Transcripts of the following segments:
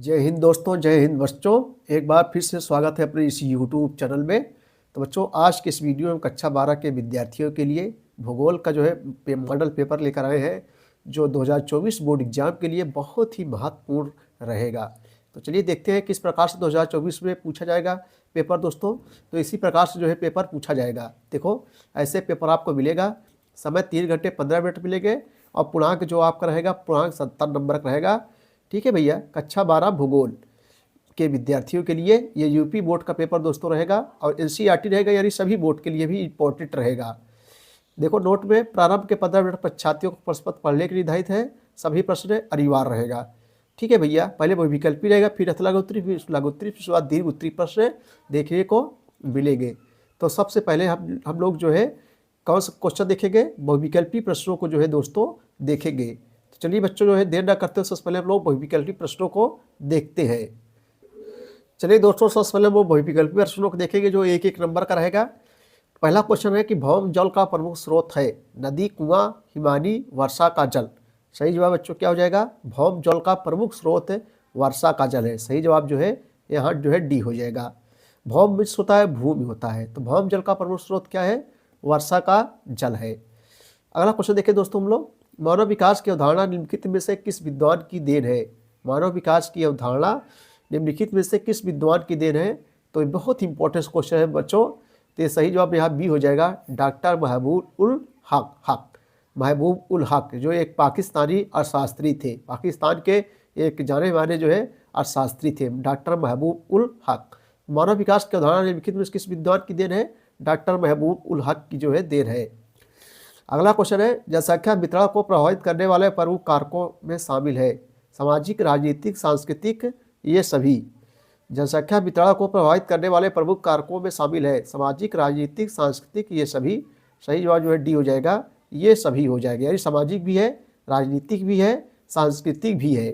जय हिंद दोस्तों, जय हिंद बच्चों। एक बार फिर से स्वागत है अपने इस यूट्यूब चैनल में। तो बच्चों, आज के इस वीडियो में कक्षा 12 के विद्यार्थियों के लिए भूगोल का जो है मॉडल पेपर लेकर आए हैं, जो 2024 बोर्ड एग्जाम के लिए बहुत ही महत्वपूर्ण रहेगा। तो चलिए देखते हैं किस प्रकार से 2024 में पूछा जाएगा पेपर दोस्तों। तो इसी प्रकार से जो है पेपर पूछा जाएगा। देखो, ऐसे पेपर आपको मिलेगा, समय 3 घंटे 15 मिनट मिलेंगे और पूर्णांक जो आपका रहेगा पूर्णांक 70 नंबर का रहेगा। ठीक है भैया, कक्षा 12 भूगोल के विद्यार्थियों के लिए ये यूपी बोर्ड का पेपर दोस्तों रहेगा और एनसीईआरटी रहेगा, यानी सभी बोर्ड के लिए भी इम्पोर्टेंट रहेगा। देखो, नोट में प्रारंभ के 15 मिनट पर छात्रों को प्रश्न पत्र पढ़ने के लिए निर्धारित है। सभी प्रश्न अनिवार्य रहेगा। ठीक है भैया, पहले वो विकल्पी रहेगा, फिर अथला उत्तरी, फिर शुल्क उत्तरी, फिर उसके बाद दीर्घ उत्तरी प्रश्न देखने को मिलेंगे। तो सबसे पहले हम लोग जो है कौन सा क्वेश्चन देखेंगे, बहुविकल्पी प्रश्नों को जो है दोस्तों देखेंगे। तो चलिए बच्चों, जो है देर न करते हुए सबसे पहले हम लोग बहुविकल्पी प्रश्नों को देखते हैं। चलिए दोस्तों, सबसे पहले वो बहुविकल्पी प्रश्नों को देखेंगे जो एक एक नंबर का रहेगा। पहला क्वेश्चन है कि भौम जल का प्रमुख स्रोत है नदी, कुआं, हिमानी, वर्षा का जल। सही जवाब बच्चों क्या हो जाएगा? भौम जल का प्रमुख स्रोत वर्षा का जल है। सही जवाब जो है यहाँ जो है डी हो जाएगा। भौम मीन्स होता है भूमि होता है, तो भौम जल का प्रमुख स्रोत क्या है? वर्षा का जल है। अगला क्वेश्चन देखें दोस्तों हम लोग, मानव विकास की अवधारणा निम्नलिखित में से किस विद्वान की देन है? मानव विकास की अवधारणा निम्नलिखित में से किस विद्वान की देन है? तो ये बहुत इंपॉर्टेंट क्वेश्चन है बच्चों। तो सही जवाब यहाँ बी हो जाएगा, डॉक्टर महबूब उल हक। महबूब उल हक जो एक पाकिस्तानी अर्थशास्त्री थे, पाकिस्तान के एक जाने माने जो है अर्थशास्त्री थे, डॉक्टर महबूब उल हक। मानव विकास की अवधारणा निम्नलिखित में किस विद्वान की देन है? डॉक्टर महबूब उल हक की जो है देन है। अगला क्वेश्चन है, जनसंख्या वितरण को प्रभावित करने वाले प्रमुख कारकों में शामिल है सामाजिक, राजनीतिक, सांस्कृतिक, ये सभी। जनसंख्या वितरण को प्रभावित करने वाले प्रमुख कारकों में शामिल है सामाजिक, राजनीतिक, सांस्कृतिक, ये सभी। सही जवाब जो है डी हो जाएगा, ये सभी हो जाएगा, यानी सामाजिक भी है, राजनीतिक भी है, सांस्कृतिक भी है।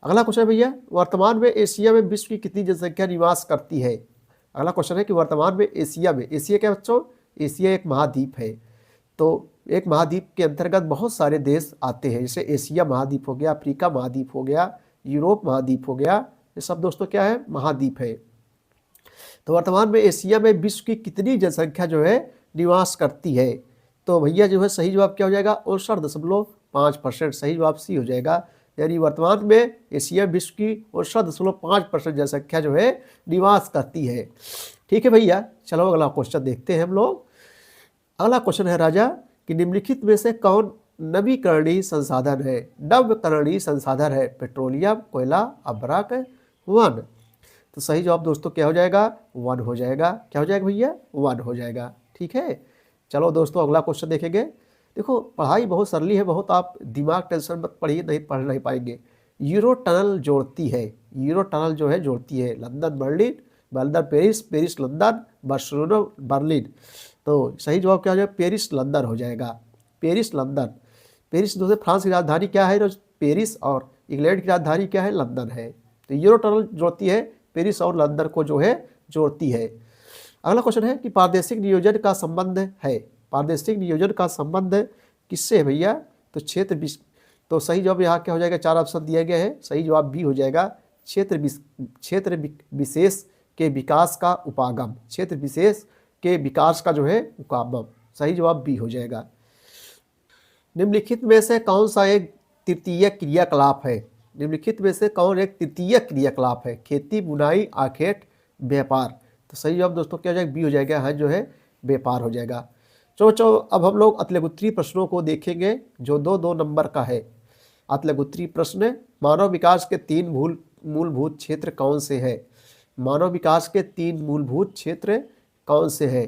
अगला क्वेश्चन भैया, वर्तमान में एशिया में विश्व की कितनी जनसंख्या निवास करती है? अगला क्वेश्चन है कि वर्तमान में एशिया में, एशिया क्या बच्चों? एशिया एक महाद्वीप है। तो एक महाद्वीप के अंतर्गत बहुत सारे देश आते हैं, जैसे एशिया महाद्वीप हो गया, अफ्रीका महाद्वीप हो गया, यूरोप महाद्वीप हो गया, ये सब दोस्तों क्या है? महाद्वीप है। तो वर्तमान में एशिया में विश्व की कितनी जनसंख्या जो है निवास करती है? तो भैया जो है सही जवाब क्या हो जाएगा? 69.5%। सही जवाब सी हो जाएगा, यानी वर्तमान में एशिया विश्व की 69.5% जनसंख्या जो है निवास करती है। ठीक है भैया, चलो अगला क्वेश्चन देखते हैं हम लोग। अगला क्वेश्चन है राजा कि निम्नलिखित में से कौन नवीकरणीय संसाधन है? नवीकरणीय संसाधन है पेट्रोलियम, कोयला, अभ्रक, वन। तो सही जवाब दोस्तों क्या हो जाएगा? वन हो जाएगा। क्या हो जाएगा भैया? वन हो जाएगा। ठीक है, चलो दोस्तों अगला क्वेश्चन देखेंगे। देखो, पढ़ाई बहुत सरली है, बहुत आप दिमाग टेंशन मत पढ़िए, नहीं पढ़ नहीं पाएंगे। यूरो टनल जोड़ती है, यूरो टनल जो है जोड़ती है London Berlin, London Paris, Paris London, Barcelona Berlin. तो सही जवाब क्या हो जाएगा? पेरिस लंदन हो जाएगा। Paris London. पेरिस दोस्तों फ्रांस की राजधानी क्या है? पेरिस। और इंग्लैंड की राजधानी क्या है? लंदन है। तो यूरो टनल जोड़ती है पेरिस और लंदन को जो है जोड़ती है। अगला क्वेश्चन है कि प्रादेशिक नियोजन का संबंध है, प्रादेशिक नियोजन का संबंध किससे है भैया? तो क्षेत्र। तो सही जवाब यहाँ क्या हो जाएगा? 4 ऑप्शन दिए गए हैं, सही जवाब बी हो जाएगा, क्षेत्र विशेष के विकास का उपागम, क्षेत्र विशेष के विकास का जो है उपागम। सही जवाब बी हो जाएगा। निम्नलिखित में से कौन सा एक तृतीय क्रियाकलाप है? निम्नलिखित में से कौन एक तृतीय क्रियाकलाप है? खेती, बुनाई, आखेट, व्यापार। तो सही जवाब दोस्तों क्या हो जाएगा? बी हो जाएगा, हाँ जो है व्यापार हो जाएगा। चलो अब हम लोग अतलगुत्तरी प्रश्नों को देखेंगे जो 2-2 नंबर का है। अतलगुत्तरी प्रश्न, मानव विकास के 3 मूलभूत क्षेत्र कौन से हैं? मानव विकास के 3 मूलभूत क्षेत्र कौन से हैं?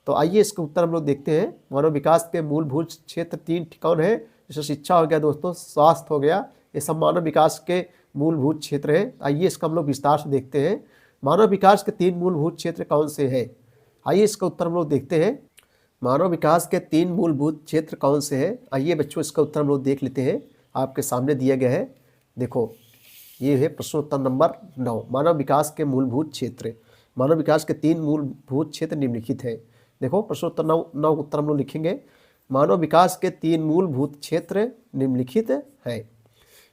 तो आइए इसका उत्तर हम लोग देखते हैं। मानव विकास के मूलभूत क्षेत्र 3 कौन है? जैसे शिक्षा हो गया दोस्तों, स्वास्थ्य हो गया, ये सब मानव विकास के मूलभूत क्षेत्र हैं। आइए इसका हम लोग विस्तार से देखते हैं। मानव विकास के 3 मूलभूत क्षेत्र कौन से हैं? आइए इसका उत्तर हम लोग देखते हैं। मानव विकास के 3 मूलभूत क्षेत्र कौन से हैं? आइए बच्चों इसका उत्तर हम लोग देख लेते हैं, आपके सामने दिया गया है। देखो, ये है प्रश्नोत्तर नंबर 9, मानव विकास के मूलभूत क्षेत्र। मानव विकास के 3 मूलभूत क्षेत्र निम्नलिखित है। देखो, प्रश्नोत्तर 9 उत्तर हम लोग लिखेंगे। मानव विकास के 3 मूलभूत क्षेत्र निम्नलिखित है।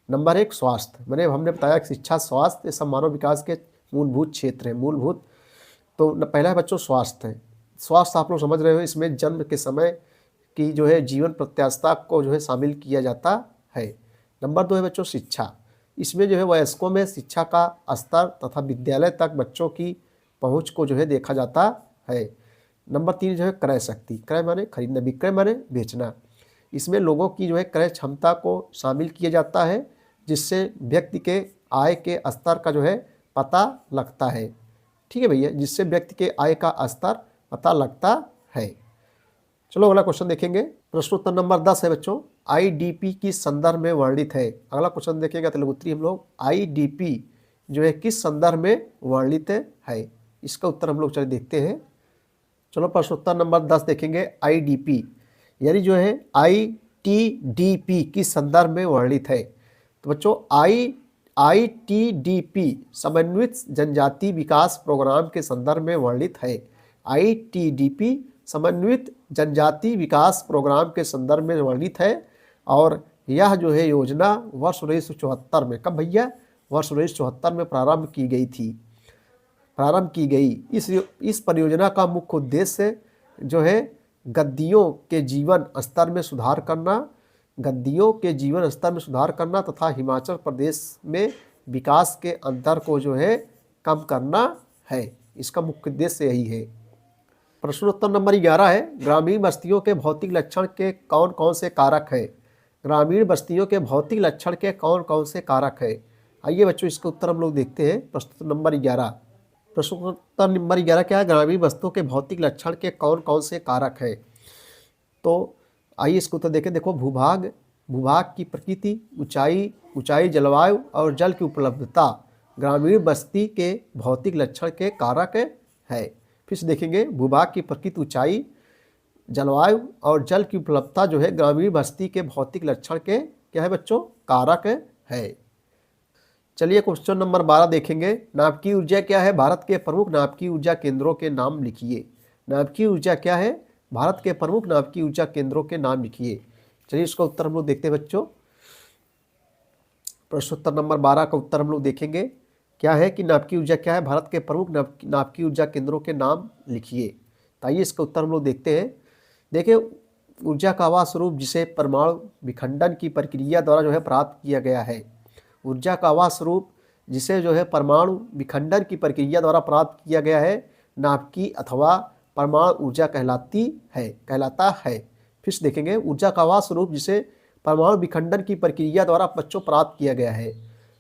नंबर 1 स्वास्थ्य, मैंने हमने बताया कि शिक्षा, स्वास्थ्य ये सब मानव विकास के मूलभूत क्षेत्र हैं, मूलभूत। तो पहला है बच्चों स्वास्थ्य है। स्वास्थ्य आप लोग समझ रहे हो, इसमें जन्म के समय की जो है जीवन प्रत्याशा को जो है शामिल किया जाता है। नंबर 2 है बच्चों शिक्षा, इसमें जो है वयस्कों में शिक्षा का स्तर तथा विद्यालय तक बच्चों की पहुंच को जो है देखा जाता है। नंबर 3 जो है क्रय शक्ति, क्रय माने खरीदना, विक्रय माने बेचना, इसमें लोगों की जो है क्रय क्षमता को शामिल किया जाता है, जिससे व्यक्ति के आय के स्तर का जो है पता लगता है। ठीक है भैया, जिससे व्यक्ति के आय का स्तर पता लगता है। चलो अगला क्वेश्चन देखेंगे। प्रश्नोत्तर नंबर 10 है बच्चों, आईडीपी किस संदर्भ में वर्णित है। अगला क्वेश्चन देखेंगे तेलुगुत्री हम लोग, आईडीपी जो है किस संदर्भ में वर्णित है। इसका उत्तर हम लोग चलिए देखते हैं। चलो प्रश्नोत्तर नंबर 10 देखेंगे, आईडीपी यानी जो है आईटीडीपी किस संदर्भ में वर्णित है। तो बच्चों आईटीडीपी समन्वित जनजाति विकास प्रोग्राम के संदर्भ में वर्णित है। आईटीडीपी समन्वित जनजाति विकास प्रोग्राम के संदर्भ में वर्णित है और यह जो है योजना वर्ष 1974 में, कब भैया, वर्ष 1974 में प्रारंभ की गई थी, प्रारंभ की गई। इस परियोजना का मुख्य उद्देश्य जो है गद्दियों के जीवन स्तर में सुधार करना, गद्दियों के जीवन स्तर में सुधार करना तथा हिमाचल प्रदेश में विकास के अंतर को जो है कम करना है। इसका मुख्य उद्देश्य यही है। प्रश्नोत्तर नंबर 11 है, ग्रामीण बस्तियों के भौतिक लक्षण के कौन कौन से कारक है। ग्रामीण बस्तियों के भौतिक लक्षण के कौन कौन से कारक है। आइए बच्चों इसका उत्तर हम लोग देखते हैं। प्रश्नोत्तर नंबर 11, प्रश्नोत्तर नंबर 11 क्या है, ग्रामीण बस्तियों के भौतिक लक्षण के कौन कौन से कारक है। तो आइए इसको उत्तर देखें। देखो भूभाग, भूभाग की प्रकृति, ऊंचाई, जलवायु और जल की उपलब्धता ग्रामीण बस्ती के भौतिक लक्षण के कारक है। फिर से देखेंगे, भूभाग की प्रकृति, ऊंचाई, जलवायु और जल की उपलब्धता जो है ग्रामीण बस्ती के भौतिक लक्षण के क्या है बच्चों, कारक है। चलिए क्वेश्चन नंबर 12 देखेंगे, नाभिकीय ऊर्जा क्या है। भारत के प्रमुख नाभिकीय ऊर्जा केंद्रों के नाम लिखिए। नाभिकीय ऊर्जा क्या है, भारत के प्रमुख नाभिकीय ऊर्जा केंद्रों के नाम लिखिए। चलिए इसका उत्तर हम लोग देखते हैं बच्चों। प्रश्नोत्तर नंबर 12 का उत्तर हम लोग देखेंगे, क्या है कि नाभिकीय ऊर्जा क्या है, भारत के प्रमुख नाभिकीय ऊर्जा केंद्रों के नाम लिखिए। तो आइए इसका उत्तर हम लोग देखते हैं। देखिए ऊर्जा का आवास स्वरूप जिसे परमाणु विखंडन की प्रक्रिया द्वारा जो है प्राप्त किया गया है। ऊर्जा का आवास स्वरूप जिसे जो है परमाणु विखंडन की प्रक्रिया द्वारा प्राप्त किया गया है नाभिकीय अथवा परमाणु ऊर्जा कहलाता है। फिर से देखेंगे, ऊर्जा का आवास स्वरूप जिसे परमाणु विखंडन की प्रक्रिया द्वारा बच्चों प्राप्त किया गया है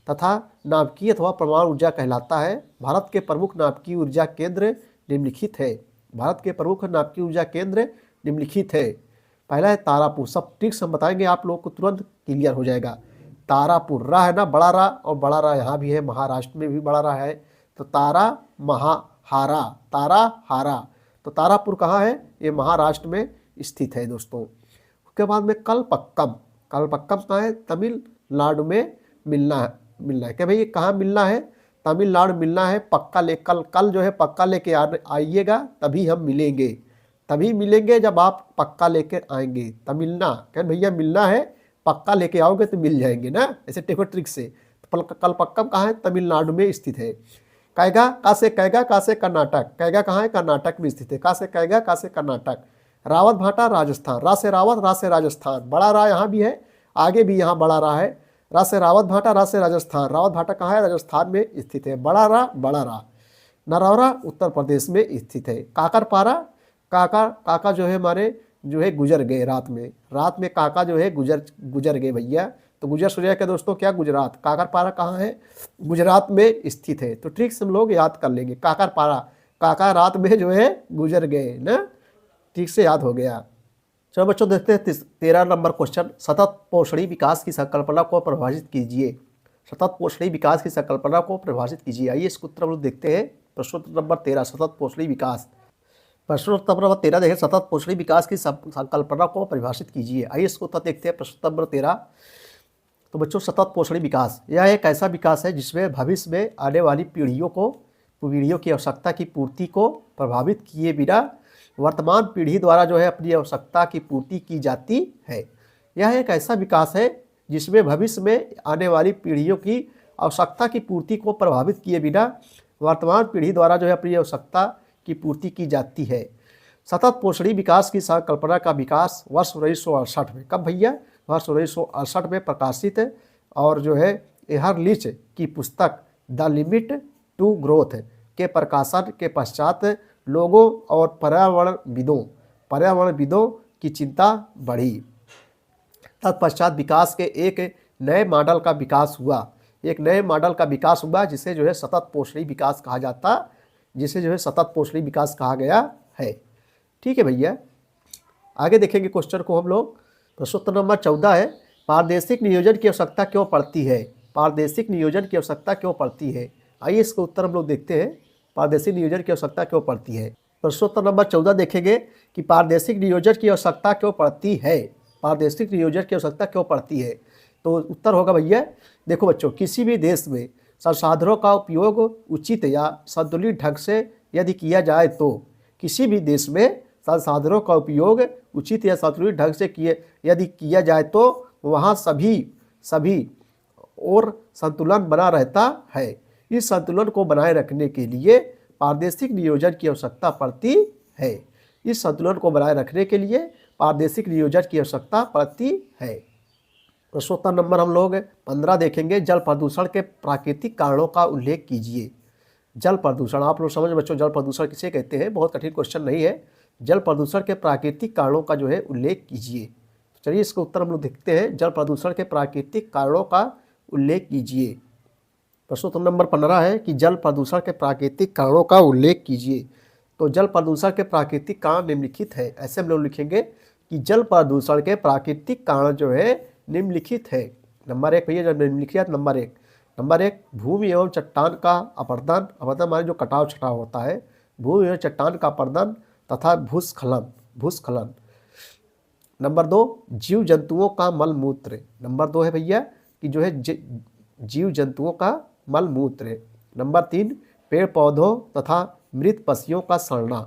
तथा नाभिकीय अथवा परमाणु ऊर्जा कहलाता है। भारत के प्रमुख नाभिकीय ऊर्जा केंद्र निम्नलिखित है। भारत के प्रमुख नाभिकीय ऊर्जा केंद्र निम्नलिखित है। पहला है तारापुर, सब ट्रिक्स हम बताएंगे, आप लोगों को तुरंत क्लियर हो जाएगा। तारापुर, रा है ना, बड़ा रा, और बड़ा रा यहाँ भी है, महाराष्ट्र में भी बड़ा रा है, तो तारा महाहारा, तारा हारा, तो तारापुर कहाँ है, ये महाराष्ट्र में स्थित है दोस्तों। उसके बाद में कलपक्कम, कलपक्कम कहाँ है, तमिलनाडु में मिलना है। क्या भाई ये कहाँ मिलना है, तमिलनाडु मिलना है। पक्का ले कल जो है पक्का लेके आइएगा, तभी हम मिलेंगे, तभी मिलेंगे जब आप पक्का लेकर आएंगे। तमिलना क्या भैया मिलना है, पक्का लेके आओगे तो मिल जाएंगे ना, ऐसे टेको ट्रिक से। तो कलपक्कम कहाँ है, तमिलनाडु में स्थित है। कैगा का से कैगा, का से कर्नाटक, कैगा कहाँ है, कर्नाटक में स्थित है। का से कैगा, का से कर्नाटक। रावत भाटा राजस्थान, रा से रावत, रा से राजस्थान। बड़ा रा यहाँ भी है, आगे भी यहाँ बड़ा रा है। रा से रावत भाटा, रा से राजस्थान। रावत भाटा कहाँ है, राजस्थान में स्थित है। बड़ा रा। नरौरा उत्तर प्रदेश में स्थित है। काकरपारा, काका जो है हमारे जो है गुजर गए रात में काका जो है गुजर गए भैया। तो गुजर सूर्या के दोस्तों क्या, गुजरात। काकरपारा कहाँ है, गुजरात में स्थित है। तो ट्रिक्स हम लोग याद कर लेंगे। काकरपारा, काका रात में जो है गुजर गए ना, ठीक से याद हो गया। चलो बच्चों देखते हैं 13 नंबर क्वेश्चन, सतत पोषणी विकास की संकल्पना को परिभाषित कीजिए। सतत पोषणी विकास की संकल्पना को परिभाषित कीजिए। आइए इसका उत्तर हम लोग देखते हैं। प्रश्नोत्तर नंबर 13, सतत पोषणी विकास। प्रश्नोत्तर नंबर 13 देखें, सतत पोषणी विकास की संकल्पना को परिभाषित कीजिए। आइए इसको उत्तर देखते हैं। प्रश्नोत्तर नंबर 13, तो बच्चों सतत पोषणी विकास यह एक ऐसा विकास है जिसमें भविष्य में आने वाली पीढ़ियों की आवश्यकता की पूर्ति को प्रभावित किए बिना वर्तमान पीढ़ी द्वारा जो है अपनी आवश्यकता की पूर्ति की जाती है। यह एक ऐसा विकास है जिसमें भविष्य में आने वाली पीढ़ियों की आवश्यकता की पूर्ति को प्रभावित किए बिना वर्तमान पीढ़ी द्वारा जो है अपनी आवश्यकता की पूर्ति की जाती है। सतत पोषणी विकास की संकल्पना का विकास वर्ष 1968 में, कब भैया, वर्ष 1968 में प्रकाशित और जो है एहरलिच की पुस्तक द लिमिट टू ग्रोथ के प्रकाशन के पश्चात लोगों और पर्यावरणविदों की चिंता बढ़ी। तत्पश्चात विकास के एक नए मॉडल का विकास हुआ, जिसे जो है सतत पोषणी विकास कहा जाता, जिसे जो है सतत पोषणी विकास कहा गया है। ठीक है भैया, आगे देखेंगे क्वेश्चन को हम लोग। प्रश्न नंबर 14 है, पारदर्शिक नियोजन की आवश्यकता क्यों पड़ती है? पारदर्शिक नियोजन की आवश्यकता क्यों पड़ती है? आइए इसका उत्तर हम लोग देखते हैं, पारदर्शिक नियोजन की आवश्यकता क्यों पड़ती है। प्रश्नोत्तर नंबर 14 देखेंगे कि पारदर्शिक नियोजन की आवश्यकता क्यों पड़ती है। पारदर्शिक नियोजन की आवश्यकता क्यों पड़ती है, तो उत्तर होगा भैया, देखो बच्चों, किसी भी देश में संसाधनों का उपयोग उचित या संतुलित ढंग से यदि किया जाए तो, किसी भी देश में संसाधनों का उपयोग उचित या संतुलित ढंग से यदि किया जाए तो वहाँ सभी और संतुलन बना रहता है। इस संतुलन को बनाए रखने के लिए पारदर्शिक नियोजन की आवश्यकता पड़ती है। इस संतुलन को बनाए रखने के लिए पारदर्शिक नियोजन की आवश्यकता पड़ती है। प्रश्नोत्तर नंबर हम लोग 15 देखेंगे, जल प्रदूषण के प्राकृतिक कारणों का उल्लेख कीजिए। जल प्रदूषण, आप लोग समझ बच्चों, जल प्रदूषण किसे कहते हैं, बहुत कठिन क्वेश्चन नहीं है। जल प्रदूषण के प्राकृतिक कारणों का जो है उल्लेख कीजिए। चलिए इसका उत्तर हम लोग देखते हैं, जल प्रदूषण के प्राकृतिक कारणों का उल्लेख कीजिए। प्रश्नोत्तर नंबर 15 है कि जल प्रदूषण के प्राकृतिक कारणों का उल्लेख कीजिए। तो जल प्रदूषण के प्राकृतिक कारण निम्नलिखित है, ऐसे हम लोग लिखेंगे कि जल प्रदूषण के प्राकृतिक कारण जो है निम्नलिखित है। नंबर 1 भैया, जब निम्नलिखित नंबर एक भूमि एवं चट्टान का अपरदन, माने जो कटाव छटाव होता है, भूमि एवं चट्टान का अपरदन तथा भूस्खलन। नंबर 2 जीव जंतुओं का मलमूत्र। नंबर 2 है भैया कि जो है जीव जंतुओं का मलमूत्र। नंबर 3 पेड़ पौधों तथा मृत पशुओं का सड़ना।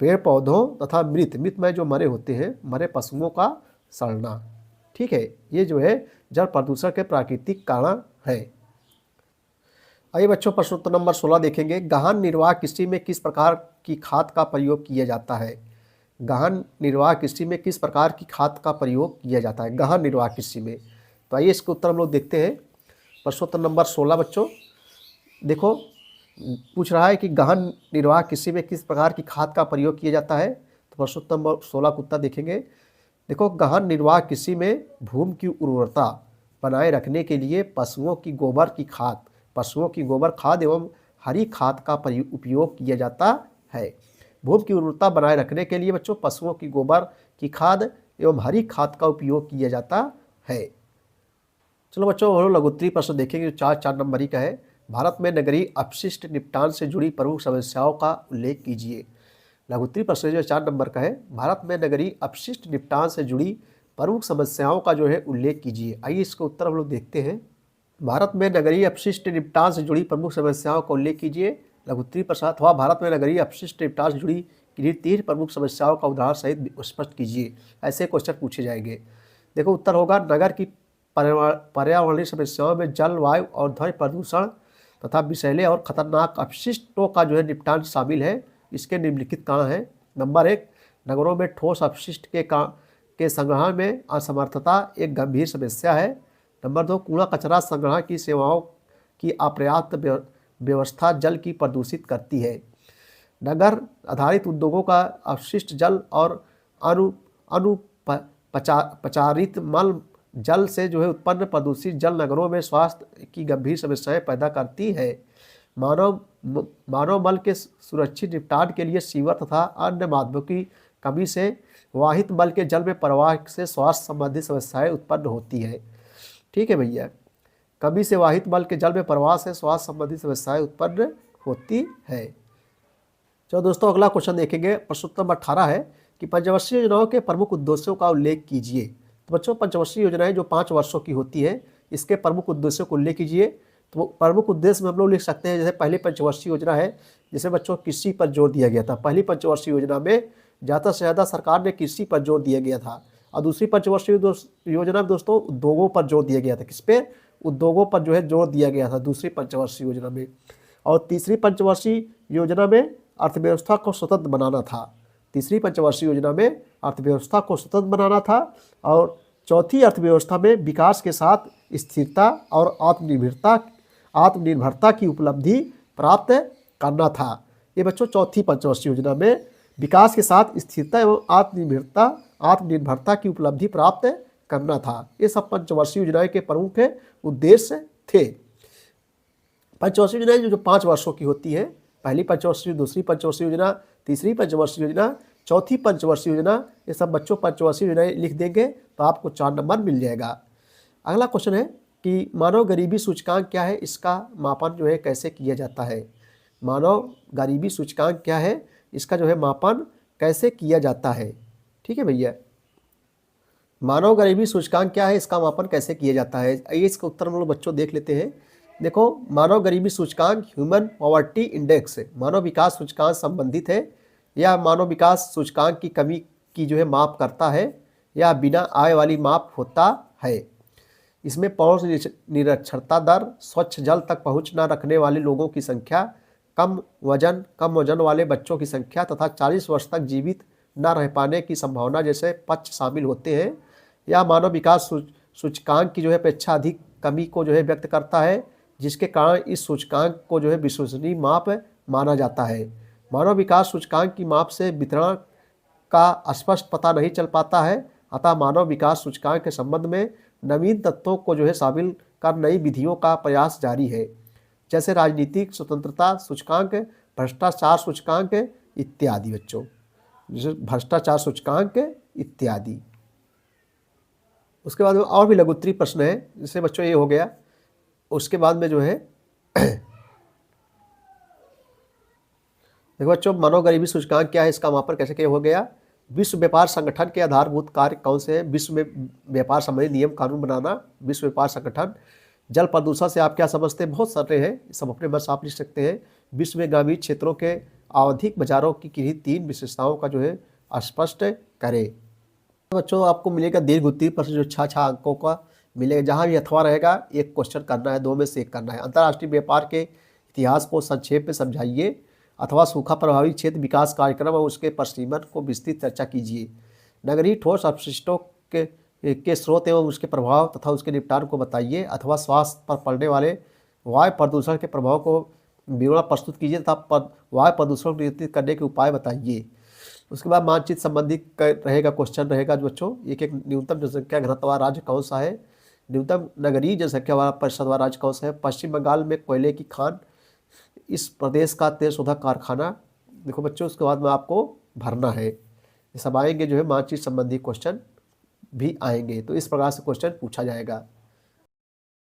पेड़ पौधों तथा मृत में जो मरे होते हैं, मरे पशुओं का सड़ना। ठीक है, ये जो है जल प्रदूषण के प्राकृतिक कारण है। आइए बच्चों, प्रश्नोत्तर नंबर 16 देखेंगे, गहन निर्वाह कृषि में किस प्रकार की खाद का प्रयोग किया जाता है। गहन निर्वाह कृषि में किस प्रकार की खाद का प्रयोग किया जाता है, गहन निर्वाह कृषि में। तो आइए इसका उत्तर हम लोग देखते हैं। प्रश्नोत्तर नंबर 16 बच्चों, देखो पूछ रहा है कि गहन निर्वाह कृषि में किस प्रकार की खाद का प्रयोग किया जाता है। तो प्रश्नोत्तर नंबर 16 का उत्तर देखेंगे। देखो, गहन निर्वाह कृषि में भूमि की उर्वरता बनाए रखने के लिए पशुओं की गोबर खाद एवं हरी खाद का उपयोग किया जाता है। भूमि की उर्वरता बनाए रखने के लिए बच्चों पशुओं की गोबर की खाद एवं हरी खाद का उपयोग किया जाता है। चलो बच्चों, हम लोग लघुत्तरीय प्रश्न देखेंगे जो 4 नंबर का है। भारत में नगरीय अपशिष्ट निपटान से जुड़ी प्रमुख समस्याओं का उल्लेख कीजिए। लघुत्तरीय प्रश्न जो 4 नंबर का है, भारत में नगरीय अपशिष्ट निपटान से जुड़ी प्रमुख समस्याओं का जो है उल्लेख कीजिए। आइए इसका उत्तर हम लोग देखते हैं। भारत में नगरीय अपशिष्ट निपटान से जुड़ी प्रमुख समस्याओं का उल्लेख कीजिए। लघुत्तरीय प्रश्न अथवा भारत में नगरीय अपशिष्ट निपटान से जुड़ी 3 प्रमुख समस्याओं का उदाहरण सहित स्पष्ट कीजिए। ऐसे क्वेश्चन पूछे जाएंगे। देखो, उत्तर होगा नगर की पर्यावरणीय समस्याओं में जल, वायु और ध्वनि प्रदूषण तथा विषैले और खतरनाक अपशिष्टों का जो है निपटान शामिल है। इसके निम्नलिखित कारण हैं। नंबर 1, नगरों में ठोस अपशिष्ट के संग्रहण में असमर्थता एक गंभीर समस्या है। नंबर 2, कूड़ा कचरा संग्रहण की सेवाओं की अपर्याप्त व्यवस्था जल की प्रदूषित करती है। नगर आधारित उद्योगों का अपशिष्ट जल और अनुपचारित मल जल से जो है उत्पन्न प्रदूषित जल नगरों में स्वास्थ्य की गंभीर समस्याएं पैदा करती है। मानव मल के सुरक्षित निपटान के लिए सीवर तथा अन्य माध्यमों की कमी से वाहित मल के जल में प्रवाह से स्वास्थ्य संबंधी समस्याएं उत्पन्न होती है। ठीक है भैया, कमी से वाहित मल के जल में प्रवाह से स्वास्थ्य संबंधी समस्याएं उत्पन्न होती है। चलो दोस्तों, अगला क्वेश्चन देखेंगे। प्रश्नोत्तर नंबर 18 है कि पंचवर्षीय योजनाओं के प्रमुख उद्देश्यों का उल्लेख कीजिए। तो बच्चों, पंचवर्षीय योजनाएं जो 5 वर्षों की होती है, इसके प्रमुख उद्देश्यों को उल्लेख कीजिए। तो प्रमुख उद्देश्य में हम लोग लिख सकते हैं, जैसे पहली पंचवर्षीय योजना है, जिसे बच्चों कृषि पर जोर दिया गया था। पहली पंचवर्षीय योजना में ज़्यादा से ज़्यादा सरकार ने कृषि पर जोर दिया गया था। और दूसरी पंचवर्षीय योजना में दोस्तों उद्योगों पर जोर दिया गया था। किस पे? उद्योगों पर जो है जोर दिया गया था दूसरी पंचवर्षीय योजना में। और तीसरी पंचवर्षीय योजना में अर्थव्यवस्था को स्वतंत्र बनाना था। तीसरी पंचवर्षीय योजना में अर्थव्यवस्था को स्वतंत्र बनाना था। और चौथी अर्थव्यवस्था में विकास के साथ स्थिरता और आत्मनिर्भरता की उपलब्धि प्राप्त करना था। ये बच्चों चौथी पंचवर्षीय योजना में विकास के साथ स्थिरता एवं आत्मनिर्भरता की उपलब्धि प्राप्त करना था। ये सब पंचवर्षीय योजनाएं के प्रमुख उद्देश्य थे। पंचवर्षीय योजनाएं जो 5 वर्षों की होती है, पहली पंचवर्षीय, दूसरी पंचवर्षीय योजना, तीसरी पंचवर्षीय योजना, चौथी पंचवर्षीय योजना, ये सब बच्चों पंचवर्षीय योजनाएं लिख देंगे तो आपको 4 नंबर मिल जाएगा। अगला क्वेश्चन है कि मानव गरीबी सूचकांक क्या है, इसका मापन जो है कैसे किया जाता है। मानव गरीबी सूचकांक क्या है, इसका जो है मापन कैसे किया जाता है। ठीक है भैया, मानव गरीबी सूचकांक क्या है, इसका मापन कैसे किया जाता है। आइए इसका उत्तर हम लोग बच्चों देख लेते हैं। देखो, मानव गरीबी सूचकांक ह्यूमन पॉवर्टी इंडेक्स मानव विकास सूचकांक संबंधित है। यह मानव विकास सूचकांक की कमी की जो है माप करता है। यह बिना आय वाली माप होता है। इसमें पौष निरक्षरता दर, स्वच्छ जल तक पहुंच न रखने वाले लोगों की संख्या, कम वजन वाले बच्चों की संख्या तथा 40 वर्ष तक जीवित न रह पाने की संभावना जैसे पक्ष शामिल होते हैं। यह मानव विकास सूचकांक की जो है अपेक्षा अधिक कमी को जो है व्यक्त करता है, जिसके कारण इस सूचकांक को जो है विश्वसनीय माप माना जाता है। मानव विकास सूचकांक की माप से वितरण का स्पष्ट पता नहीं चल पाता है। अतः मानव विकास सूचकांक के संबंध में नवीन तत्वों को जो है शामिल कर नई विधियों का प्रयास जारी है, जैसे राजनीतिक स्वतंत्रता सूचकांक, भ्रष्टाचार सूचकांक इत्यादि। बच्चों, जैसे भ्रष्टाचार सूचकांक इत्यादि। उसके बाद में और भी लघुत्तरीय प्रश्न है, जैसे बच्चों ये हो गया। उसके बाद में जो है देखो बच्चों, मानव गरीबी सूचकांक क्या है, इसका मापन कैसे क्या हो गया। विश्व व्यापार संगठन के आधारभूत कार्य कौन से हैं। विश्व में व्यापार संबंधी नियम कानून बनाना, विश्व व्यापार संगठन। जल प्रदूषण से आप क्या समझते हैं, बहुत सारे हैं, सब अपने मन से आप लिख सकते हैं। विश्व में ग्रामीण क्षेत्रों के आवधिक बाजारों की किन्हीं 3 विशेषताओं का जो है स्पष्ट करें। बच्चों, आपको मिलेगा दीर्घ प्रश्न जो 6 अंकों का मिलेगा। जहाँ भी अथवा रहेगा एक क्वेश्चन करना है, 2 में से एक करना है। अंतर्राष्ट्रीय व्यापार के इतिहास को संक्षेप में समझाइए, अथवा सूखा प्रभावित क्षेत्र विकास कार्यक्रम और उसके परिसीमन को विस्तृत चर्चा कीजिए। नगरीय ठोस अपशिष्टों के स्रोत एवं उसके प्रभाव तथा उसके निपटान को बताइए, अथवा स्वास्थ्य पर पड़ने वाले वायु प्रदूषण के प्रभाव को विवरण प्रस्तुत कीजिए तथा वायु प्रदूषण को नियंत्रित करने के उपाय बताइए। उसके बाद मानचित्र संबंधी रहेगा क्वेश्चन रहेगा जो बच्चों, एक न्यूनतम जनसंख्या घनत्व वाला राज्य कौन सा है। न्यूनतम नगरीय जनसंख्या वाला परिषद वाला राज्य कौन सा है। पश्चिम बंगाल में कोयले की खान, इस प्रदेश का तेल शोधक कारखाना। देखो बच्चों, उसके बाद में आपको भरना है। ये सब आएंगे जो है मानचित्र संबंधी क्वेश्चन भी आएंगे, तो इस प्रकार से क्वेश्चन पूछा जाएगा।